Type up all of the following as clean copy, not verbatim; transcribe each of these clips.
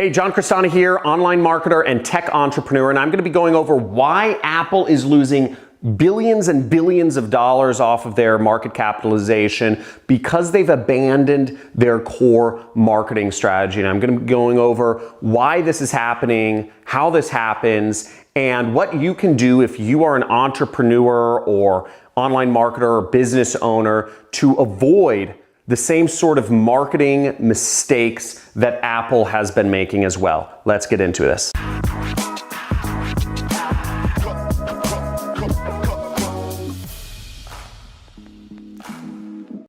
Hey, John Crestani here, online marketer and tech entrepreneur, and I'm going to be going over why Apple is losing billions and billions of dollars off of their market capitalization because they've abandoned their core marketing strategy. And I'm going to be going over why this is happening, how this happens, and what you can do if you are an entrepreneur or online marketer or business owner to avoid the same sort of marketing mistakes that Apple has been making as well. Let's get into this.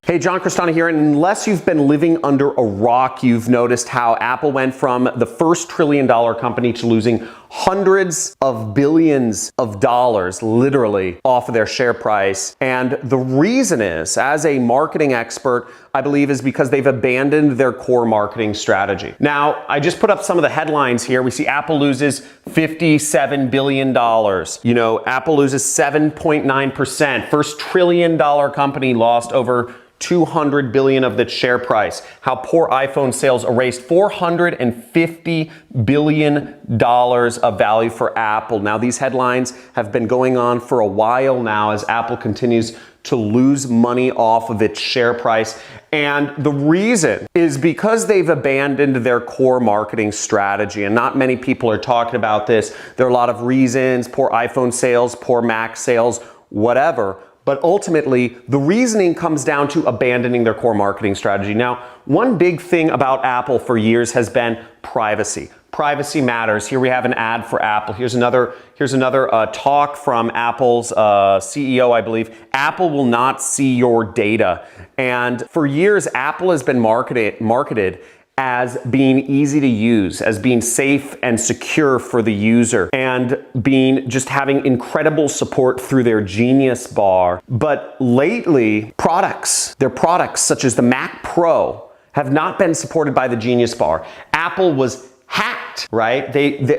Hey, John Crestani here, and unless you've been living under a rock, you've noticed how Apple went from the first trillion-dollar company to losing hundreds of billions of dollars, literally, off of their share price. And the reason is, as a marketing expert, I believe is because they've abandoned their core marketing strategy. Now, I just put up some of the headlines here. We see Apple loses $57 billion. You know, Apple loses 7.9%. First trillion-dollar company lost over $200 billion of the share price. How poor iPhone sales erased $450 billion of value for Apple. Now, these headlines have been going on for a while now as Apple continues to lose money off of its share price. And the reason is because they've abandoned their core marketing strategy. And not many people are talking about this. There are a lot of reasons: poor iPhone sales, poor Mac sales, whatever. But ultimately, the reasoning comes down to abandoning their core marketing strategy. Now, one big thing about Apple for years has been privacy. Privacy matters. Here we have an ad for Apple. Here's another talk from Apple's CEO, I believe. Apple will not see your data. And for years, Apple has been marketed as being easy to use, as being safe and secure for the user, and just having incredible support through their Genius Bar. But lately, their products such as the Mac Pro have not been supported by the Genius Bar. Apple was hacked, right?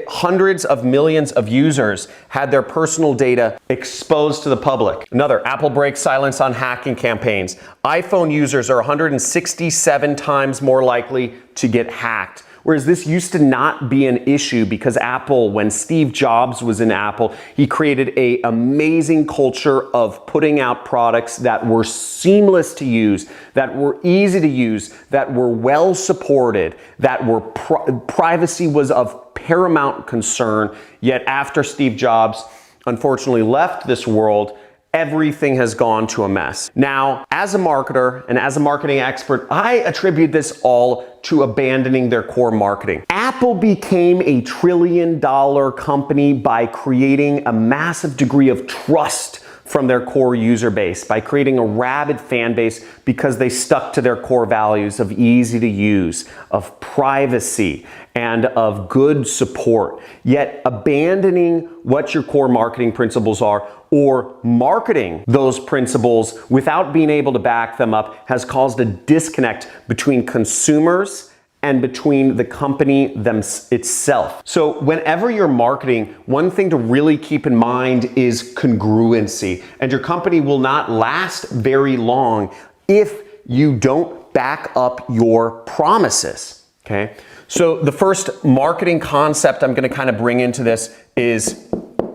Hundreds of millions of users had their personal data exposed to the public. Another, Apple breaks silence on hacking campaigns. iPhone users are 167 times more likely to get hacked. Whereas this used to not be an issue because Apple, when Steve Jobs was in Apple, he created an amazing culture of putting out products that were seamless to use, that were easy to use, that were well supported, that were privacy was of paramount concern. Yet after Steve Jobs unfortunately left this world, everything has gone to a mess. Now, as a marketer and as a marketing expert, I attribute this all to abandoning their core marketing. Apple became a trillion-dollar company by creating a massive degree of trust from their core user base, by creating a rabid fan base because they stuck to their core values of easy to use, of privacy, and of good support. Yet abandoning what your core marketing principles are, or marketing those principles without being able to back them up, has caused a disconnect between consumers and between the company itself. So whenever you're marketing, one thing to really keep in mind is congruency. And your company will not last very long if you don't back up your promises, okay? So the first marketing concept I'm gonna kind of bring into this is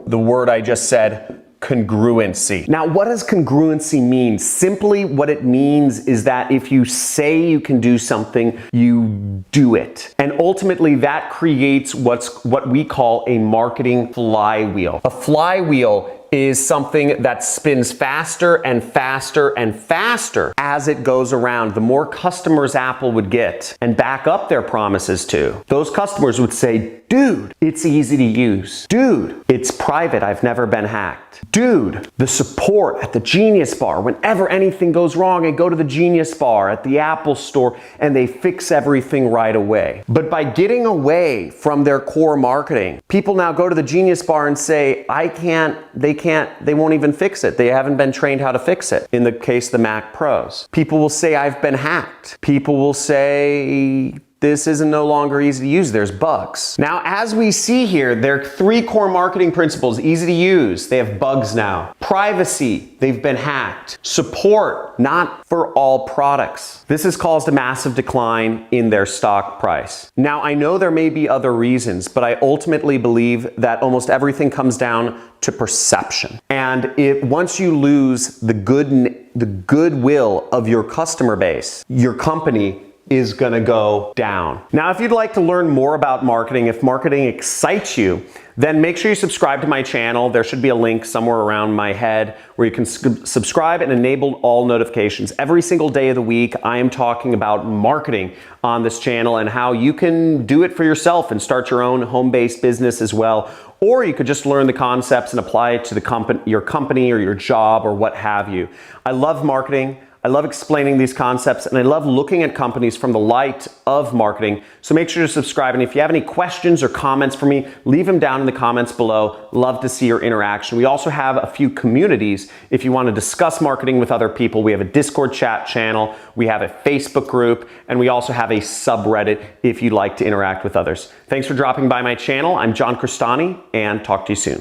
the word I just said, congruency. Now, what does congruency mean? Simply what it means is that if you say you can do something, you do it. And ultimately that creates what we call a marketing flywheel. A flywheel is something that spins faster and faster and faster as it goes around. The more customers Apple would get and back up their promises to, those customers would say, dude, it's easy to use. Dude, it's private, I've never been hacked. Dude, the support at the Genius Bar, whenever anything goes wrong, I go to the Genius Bar at the Apple Store and they fix everything right away. But by getting away from their core marketing, people now go to the Genius Bar and say, they won't even fix it. They haven't been trained how to fix it. In the case of the Mac Pros, people will say, I've been hacked. People will say, this isn't no longer easy to use. There's bugs. Now, as we see here, there are 3 core marketing principles. Easy to use. They have bugs now. Privacy. They've been hacked. Support. Not for all products. This has caused a massive decline in their stock price. Now, I know there may be other reasons, but I ultimately believe that almost everything comes down to perception. And once you lose the goodwill of your customer base, your company is gonna go down. Now, if you'd like to learn more about marketing, if marketing excites you, then make sure you subscribe to my channel. There should be a link somewhere around my head where you can subscribe and enable all notifications. Every single day of the week, I am talking about marketing on this channel and how you can do it for yourself and start your own home-based business as well. Or you could just learn the concepts and apply it to your company or your job or what have you. I love marketing. I love explaining these concepts, and I love looking at companies from the light of marketing. So make sure to subscribe. And if you have any questions or comments for me, leave them down in the comments below. Love to see your interaction. We also have a few communities. If you want to discuss marketing with other people, we have a Discord chat channel, we have a Facebook group, and we also have a subreddit if you'd like to interact with others. Thanks for dropping by my channel. I'm John Crestani, and talk to you soon.